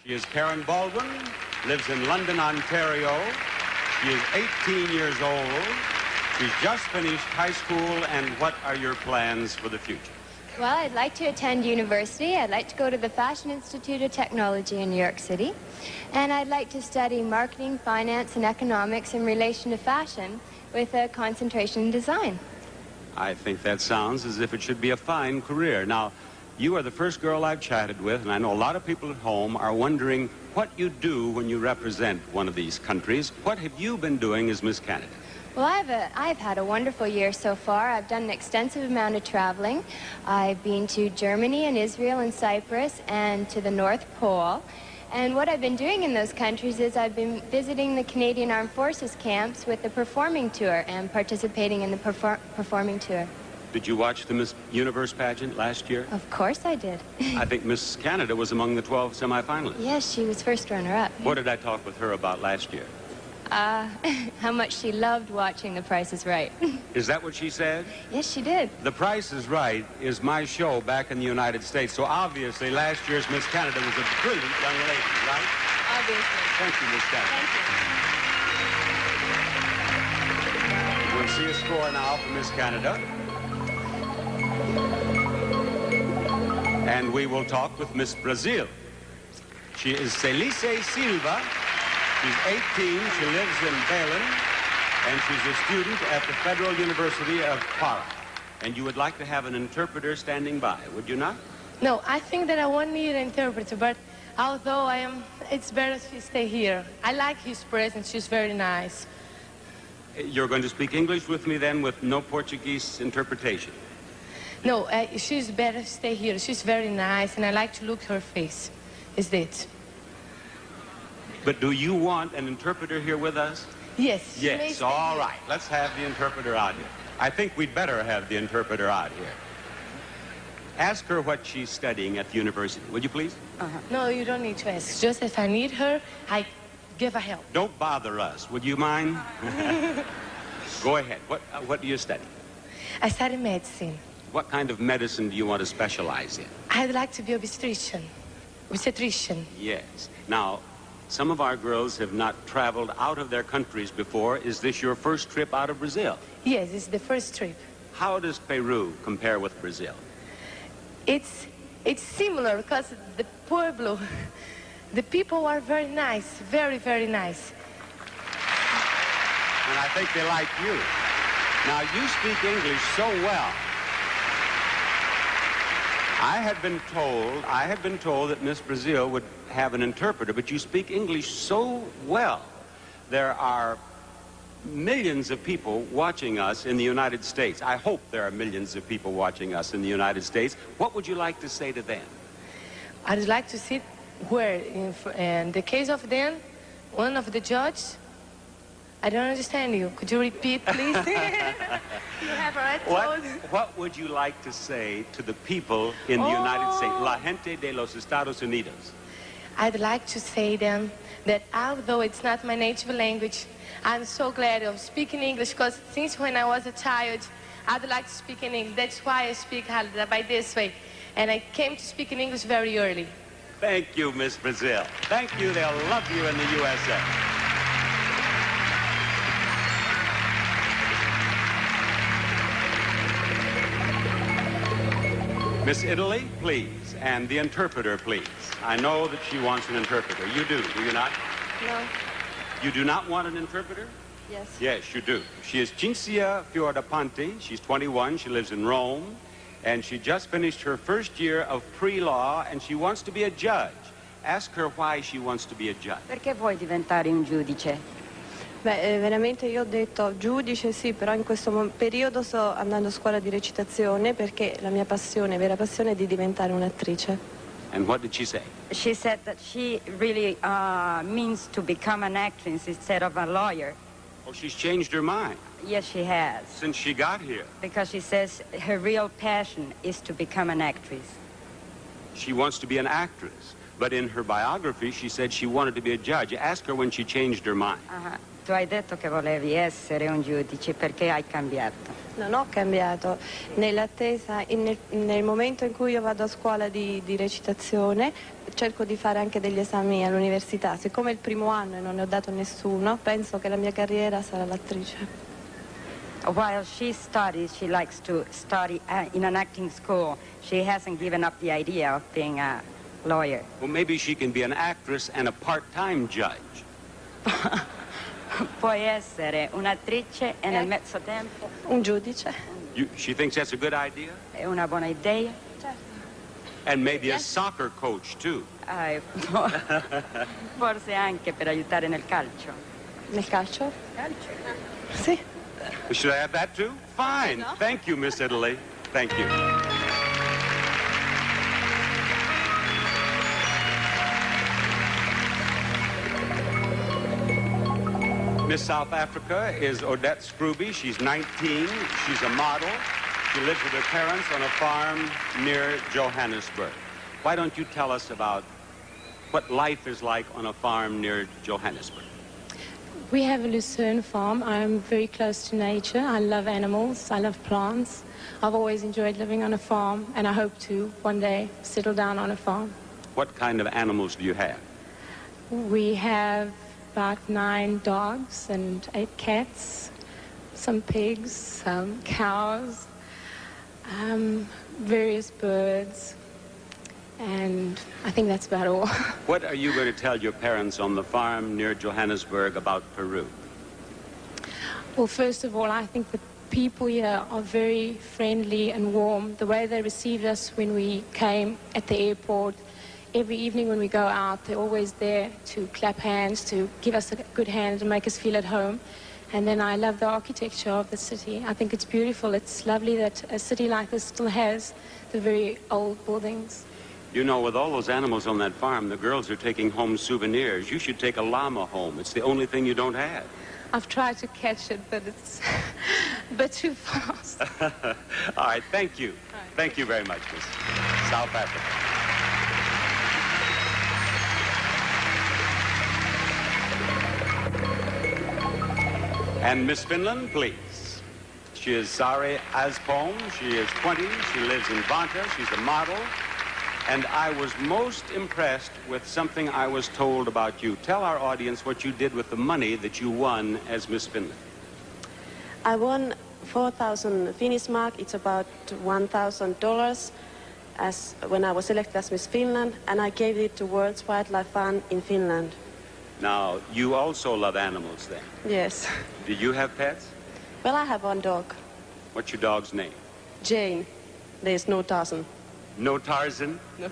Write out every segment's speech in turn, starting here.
She is Karen Baldwin, lives in London, Ontario. She is 18 years old. She's just finished high school, and what are your plans for the future? Well, I'd like to attend university. I'd like to go to the Fashion Institute of Technology in New York City. And I'd like to study marketing, finance, and economics in relation to fashion with a concentration in design. I think that sounds as if it should be a fine career. Now, you are the first girl I've chatted with, and I know a lot of people at home are wondering what you do when you represent one of these countries. What have you been doing as Miss Canada? Well, I've had a wonderful year so far. I've done an extensive amount of traveling. I've been to Germany and Israel and Cyprus and to the North Pole. And what I've been doing in those countries is I've been visiting the Canadian Armed Forces camps with the performing tour and participating in the performing tour. Did you watch the Miss Universe pageant last year? Of course I did. I think Miss Canada was among the 12 semifinalists. Yes, she was first runner-up. What did I talk with her about last year? How much she loved watching The Price is Right. Is that what she said? Yes, she did. The Price is Right is my show back in the United States, so obviously last year's Miss Canada was a brilliant young lady, right? Obviously. Thank you, Miss Canada. Thank you. We'll see a score now for Miss Canada. And we will talk with Miss Brazil. She is Celice Silva. She's 18, she lives in Berlin, and she's a student at the Federal University of Para. And you would like to have an interpreter standing by, would you not? No, I think that I won't need an interpreter, but although it's better to stay here. I like his presence, she's very nice. You're going to speak English with me then with no Portuguese interpretation? No, she's better to stay here. She's very nice, and I like to look her face. Is it? But do you want an interpreter here with us? Yes. Yes, all right. Let's have the interpreter out here. I think we'd better have the interpreter out here. Ask her what she's studying at the university, would you please? No, you don't need to ask. Just if I need her, I give her help. Don't bother us, would you mind? Go ahead. What do you study? I study medicine. What kind of medicine do you want to specialize in? I'd like to be obstetrician. Yes. Now, some of our girls have not traveled out of their countries before. Is this your first trip out of Brazil? Yes, it's the first trip. How does Peru compare with Brazil? It's similar because the pueblo, the people are very nice, very, very nice. And I think they like you. Now, you speak English so well. I had been told that Miss Brazil would have an interpreter, but you speak English so well. There are millions of people watching us in the United States. I hope there are millions of people watching us in the United States. What would you like to say to them? I'd like to see where, in the case of them, one of the judges, I don't understand you. Could you repeat, please? You have already told. What would you like to say to the people in the United States, la gente de los Estados Unidos? I'd like to say them that although it's not my native language, I'm so glad of speaking English because since when I was a child, I'd like to speak in English. That's why I speak by this way. And I came to speak in English very early. Thank you, Miss Brazil. Thank you. They'll love you in the USA. Miss Italy, please, and the interpreter, please. I know that she wants an interpreter. You do you not? No. You do not want an interpreter? Yes. Yes, you do. She is Cinzia Fiorapanti. She's 21. She lives in Rome. And she just finished her first year of pre-law, and she wants to be a judge. Ask her why she wants to be a judge. Perché vuoi diventare un giudice? Beh, veramente io ho detto giudice sì, però in questo periodo sto andando a scuola di recitazione perché la mia passione, vera passione è di diventare un'attrice. And what did she say? She said that she really means to become an actress instead of a lawyer. Oh, she's changed her mind. Yes, she has. Since she got here. Because she says her real passion is to become an actress. She wants to be an actress. But in her biography, she said she wanted to be a judge. Ask her when she changed her mind. Tu hai detto che volevi essere un giudice, perché hai cambiato? Non ho cambiato, nell'attesa, nel momento in cui io vado a scuola di recitazione cerco di fare anche degli esami all'università. Siccome è il primo anno e non ne ho dato nessuno, penso che la mia carriera sarà l'attrice. While she studies, she likes to study in an acting school. She hasn't given up the idea of being a lawyer. Well, maybe she can be an actress and a part-time judge. Puoi essere un'attrice e nel mezzo tempo Un giudice. She thinks that's a good idea? è una buona idea. And maybe a soccer coach, too. Forse anche per aiutare nel calcio. Nel calcio? Sì. Should I have that, too? Fine. No. Thank you, Miss Italy. Thank you. Miss South Africa is Odette Scrooby. She's 19. She's a model. She lives with her parents on a farm near Johannesburg. Why don't you tell us about what life is like on a farm near Johannesburg? We have a Lucerne farm. I'm very close to nature. I love animals. I love plants. I've always enjoyed living on a farm, and I hope to one day settle down on a farm. What kind of animals do you have? We have about 9 dogs and 8 cats, some pigs, some cows, various birds, and I think that's about all. What are you going to tell your parents on the farm near Johannesburg about Peru? Well, first of all, I think the people here are very friendly and warm. The way they received us when we came at the airport, every evening when we go out, they're always there to clap hands, to give us a good hand and make us feel at home. And then I love the architecture of the city. I think it's beautiful. It's lovely that a city like this still has the very old buildings. You know, with all those animals on that farm, the girls are taking home souvenirs. You should take a llama home. It's the only thing you don't have. I've tried to catch it, but it's a bit too fast. All right, thank you. Thank you very much, Miss South Africa. And Miss Finland, please. She is Sari Aspom. She is 20. She lives in Vanta. She's a model. And I was most impressed with something I was told about you. Tell our audience what you did with the money that you won as Miss Finland. I won 4,000 Finnish mark. It's about $1,000 as when I was selected as Miss Finland, and I gave it to World Wildlife Fund in Finland. Now, you also love animals then. Yes. Do you have pets? Well, I have one dog, What's your dog's name? Jane. There's no Tarzan. No Tarzan? No.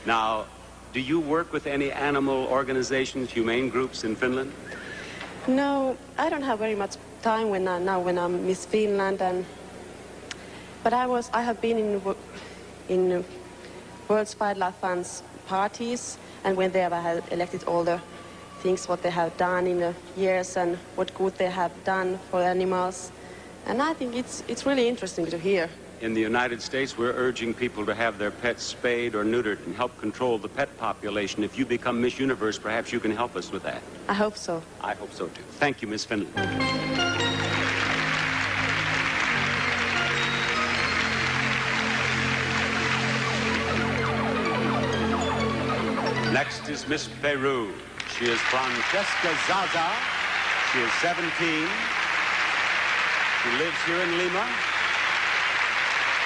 Now, do you work with any animal organizations, humane groups in Finland? No, I don't have very much time when I'm Miss Finland, but I have been in World Wildlife Fund's parties, and when they have elected all the things what they have done in the years and what good they have done for animals, and I think it's really interesting to hear. In the United States, we're urging people to have their pets spayed or neutered and help control the pet population. If you become Miss Universe, perhaps you can help us with that. I hope so. I hope so, too. Thank you, Miss Finland. Next is Miss Peru. She is Francesca Zaza. She is 17. She lives here in Lima.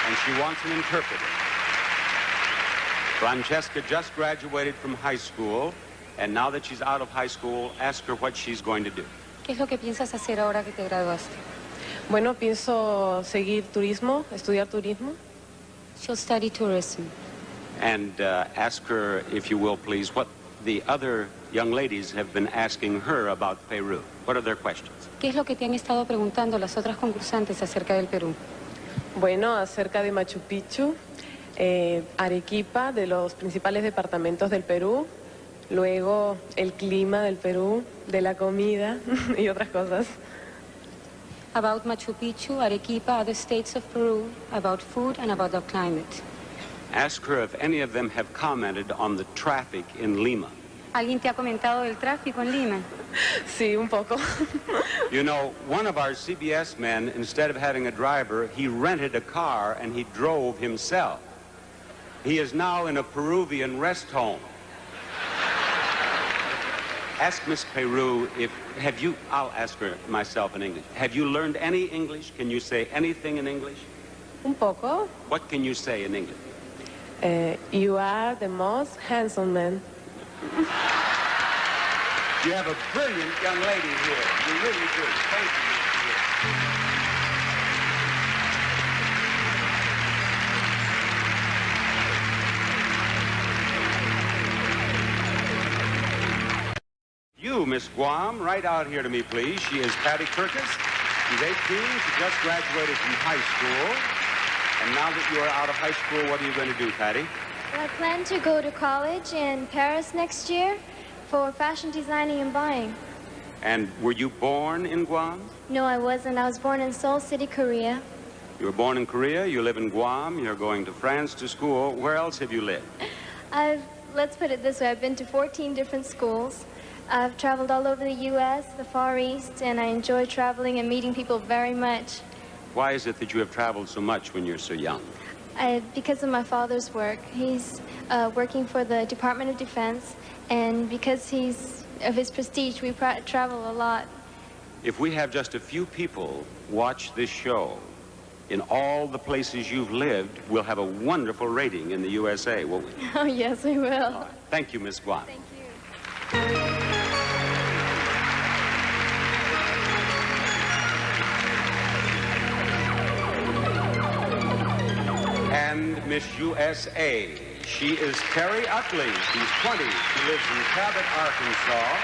And she wants an interpreter. Francesca just graduated from high school, and now that she's out of high school, ask her what she's going to do. ¿Qué es lo que piensas hacer ahora que te graduaste? Bueno, pienso seguir turismo, estudiar turismo. She'll study tourism. And ask her, if you will, please, what the other young ladies have been asking her about Peru. What are their questions? ¿Qué es lo que te han estado preguntando las otras concursantes acerca del Perú? Bueno, acerca de Machu Picchu, Arequipa, de los principales departamentos del Perú, luego el clima del Perú, de la comida y otras cosas. About Machu Picchu, Arequipa, other states of Peru, about food and about the climate. Ask her if any of them have commented on the traffic in Lima. ¿Alguien te ha comentado del tráfico en Lima? Sí, un poco. You know, one of our CBS men, instead of having a driver, he rented a car and he drove himself. He is now in a Peruvian rest home. Ask Miss Peru I'll ask her myself in English. Have you learned any English? Can you say anything in English? Un poco. What can you say in English? You are the most handsome man. You have a brilliant young lady here. You really do. Thank you, Miss Peru. You, Miss Guam, right out here to me, please. She is Patty Kirkus. She's 18. She just graduated from high school. And now that you are out of high school, what are you going to do, Patty? Well, I plan to go to college in Paris next year for fashion designing and buying. And were you born in Guam? No, I wasn't. I was born in Seoul City, Korea. You were born in Korea, you live in Guam, you're going to France to school. Where else have you lived? Let's put it this way, I've been to 14 different schools. I've traveled all over the U.S., the Far East, and I enjoy traveling and meeting people very much. Why is it that you have traveled so much when you're so young? Because of my father's work. He's working for the Department of Defense, and because of his prestige, we travel a lot. If we have just a few people watch this show in all the places you've lived, we'll have a wonderful rating in the USA, won't we? Oh, yes, we will. Thank you, Miss Guam. Thank you. And Miss USA. She is Terry Utley. She's 20. She lives in Cabot, Arkansas.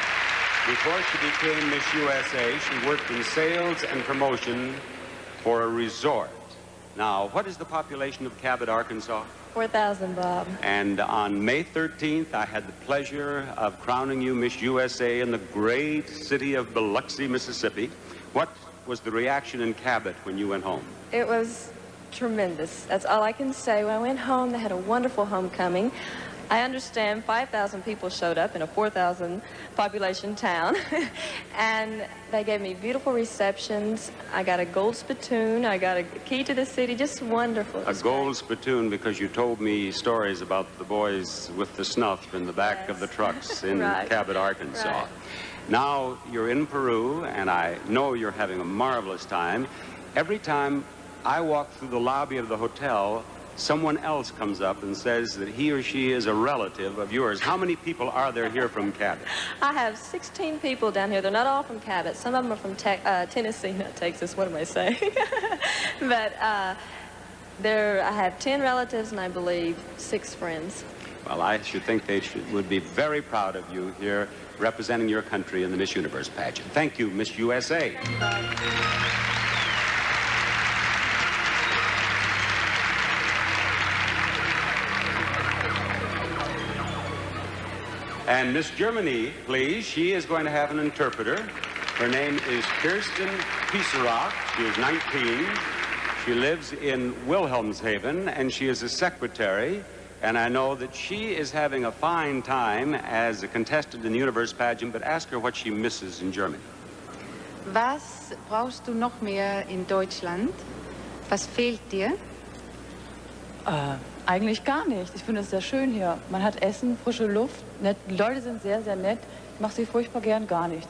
Before she became Miss USA, she worked in sales and promotion for a resort. Now, what is the population of Cabot, Arkansas? 4,000, Bob. And on May 13th, I had the pleasure of crowning you Miss USA in the great city of Biloxi, Mississippi. What was the reaction in Cabot when you went home? It was tremendous. That's all I can say. When I went home, they had a wonderful homecoming. I understand 5,000 people showed up in a 4,000 population town, and they gave me beautiful receptions. I got a gold spittoon. I got a key to the city. Just wonderful. A gold spittoon because you told me stories about the boys with the snuff in the back of the trucks in Right. Cabot, Arkansas. Right. Now you're in Peru, and I know you're having a marvelous time. Every time I walk through the lobby of the hotel, someone else comes up and says that he or she is a relative of yours. How many people are there here from Cabot? I have 16 people down here. They're not all from Cabot. Some of them are from Tennessee, not Texas. What am I saying? But I have 10 relatives and I believe 6 friends. Well, I should think they would be very proud of you here representing your country in the Miss Universe pageant. Thank you, Miss USA. And Miss Germany, please. She is going to have an interpreter. Her name is Kirsten Pieserock. She is 19. She lives in Wilhelmshaven, and she is a secretary. And I know that she is having a fine time as a contestant in the Universe pageant, but ask her what she misses in Germany. Was brauchst du noch mehr in Deutschland? Was fehlt dir? Eigentlich gar nicht. Ich finde es sehr schön hier. Man hat Essen, frische Luft, nett. Die Leute sind sehr, sehr nett. Ich mache sie furchtbar gern gar nichts.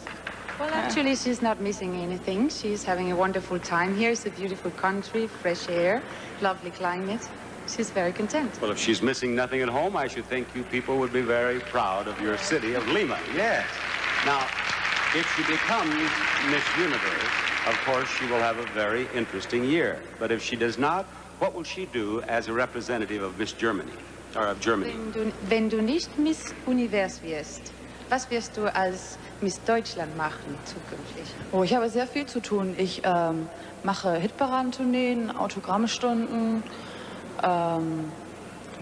Well, actually, she's not missing anything. She's having a wonderful time here. It's a beautiful country, fresh air, lovely climate. She's very content. Well, if she's missing nothing at home, I should think you people would be very proud of your city of Lima. Yes. Now, if she becomes Miss Universe, of course, she will have a very interesting year. But if she does not, what will she do as a representative of Miss Germany, or of Germany? Wenn du nicht Miss Univers wirst, was wirst du als Miss Deutschland machen zukünftig? Oh, ich habe sehr viel zu tun. Ich mache Hitparadentourneen, Autogrammstunden. Oh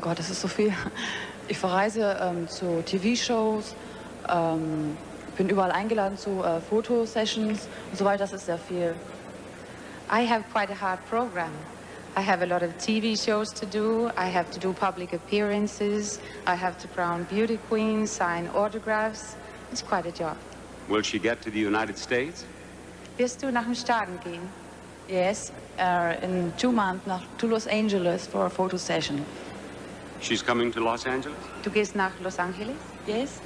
Gott, das ist so viel. Ich verreise zu TV-Shows, bin überall eingeladen zu Fotosessions und so weiter. Das ist sehr viel. I have quite a hard program. I have a lot of TV shows to do. I have to do public appearances. I have to crown beauty queens, sign autographs. It's quite a job. Will she get to the United States? Wirst du nach den Staaten gehen? Yes, in 2 months to Los Angeles for a photo session. She's coming to Los Angeles? Du gehst nach Los Angeles? Yes.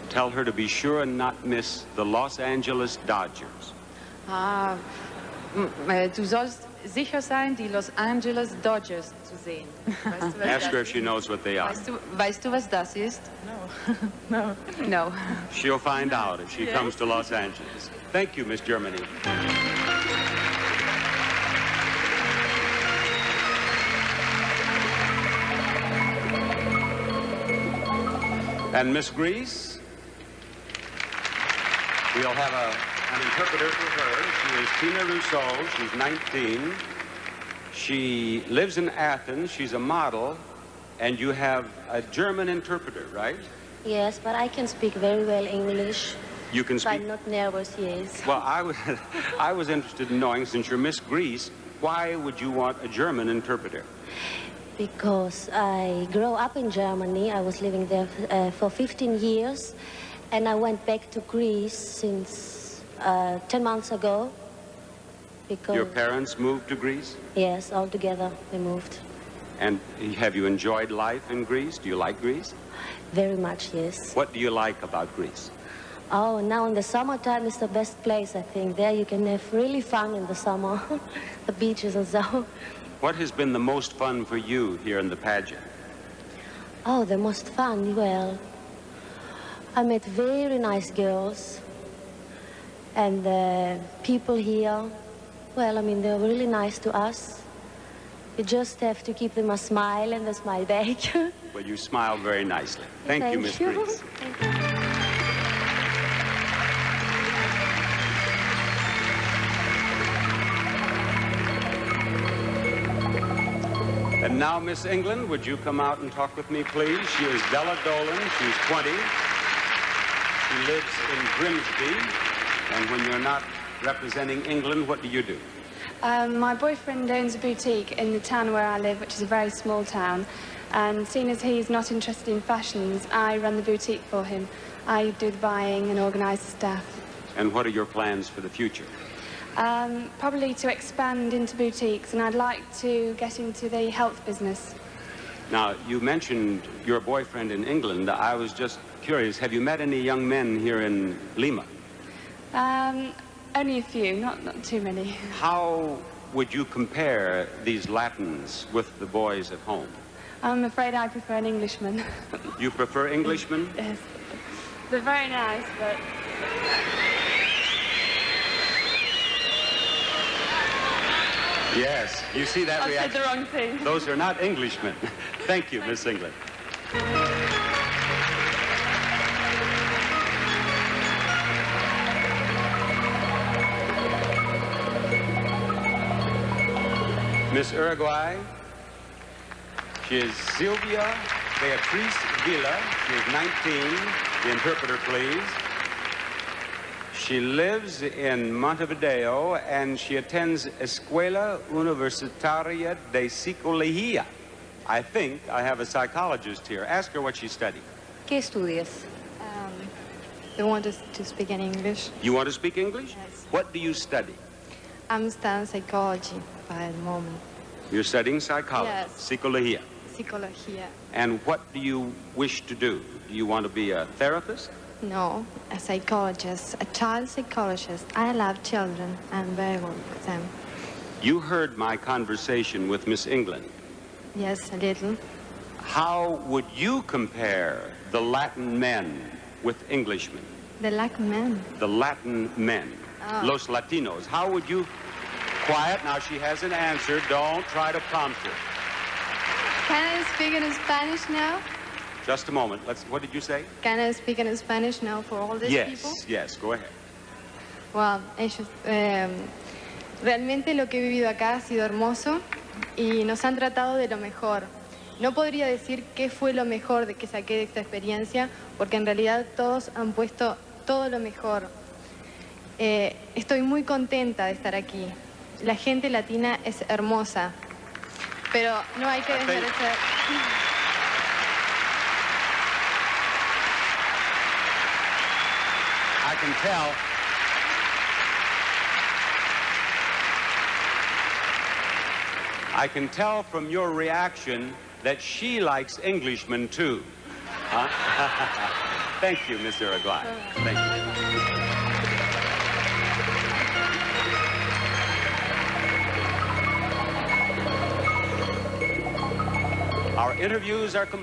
Tell her to be sure and not miss the Los Angeles Dodgers. Du sollst sicher sein, die Los Angeles Dodgers zu sehen. Weißt du, was Ask her das if she knows what they are. weißt du, was das ist? No. No. She'll find out if she comes to Los Angeles. Thank you, Miss Germany. And Miss Greece, we'll have an interpreter for her. She is Tina Rousseau. She's 19. She lives in Athens. She's a model. And you have a German interpreter, right? Yes, but I can speak very well English. You can speak? I'm not nervous, yes. Well, I was interested in knowing, since you're Miss Greece, why would you want a German interpreter? Because I grew up in Germany. I was living there for 15 years. And I went back to Greece since 10 months ago. Because Your parents moved to Greece? Yes, all together we moved. And have you enjoyed life in Greece? Do you like Greece? Very much, yes. What do you like about Greece? Oh, now in the summertime is the best place, I think. There you can have really fun in the summer. The beaches and so. What has been the most fun for you here in the pageant? Oh, the most fun, well, I met very nice girls. And the people here, well, I mean, they're really nice to us. You just have to keep them a smile and they smile back. Well, you smiled very nicely. Thank you, Miss Greece. Thank you. And now, Miss England, would you come out and talk with me, please? She is Della Dolan. She's 20. She lives in Grimsby. And when you're not representing England, what do you do? My boyfriend owns a boutique in the town where I live, which is a very small town. And seeing as he's not interested in fashions, I run the boutique for him. I do the buying and organise the staff. And what are your plans for the future? Probably to expand into boutiques, and I'd like to get into the health business. Now, you mentioned your boyfriend in England. I was just curious, have you met any young men here in Lima? Only a few, not too many. How would you compare these Latins with the boys at home? I'm afraid I prefer an Englishman. You prefer Englishmen? Yes. They're very nice, but... Yes, you see that reaction? I said the wrong thing. Those are not Englishmen. Thank you, Miss England. Miss Uruguay, she is Silvia Beatriz Villa. She is 19. The interpreter, please. She lives in Montevideo, and she attends Escuela Universitaria de Psicología. I think I have a psychologist here. Ask her what she studied. ¿Qué estudias? They want us to speak in English. You want to speak English? Yes. What do you study? I'm studying psychology by the moment. You're studying psychology, Yes. Psicología. Psicología. And what do you wish to do? Do you want to be a therapist? No, a psychologist, a child psychologist. I love children. I'm very well with them. You heard my conversation with Miss England. Yes, a little. How would you compare the Latin men with Englishmen? They like men. The Latin men, Oh. Los Latinos. How would you... Quiet, now she hasn't answered. Don't try to prompt her. Can I speak in Spanish now? Just a moment. What did you say? Can I speak in Spanish now for all these people? Yes, go ahead. Well, ellos, realmente lo que he vivido acá ha sido hermoso y nos han tratado de lo mejor. No podría decir qué fue lo mejor de que saqué de esta experiencia, porque en realidad todos han puesto todo lo mejor. Estoy muy contenta de estar aquí. La gente latina es hermosa, pero no hay que desmerecer. I can tell. I can tell from your reaction that she likes Englishmen too. Huh? Thank you, Miss Uruguay. Thank you. Our interviews are complete.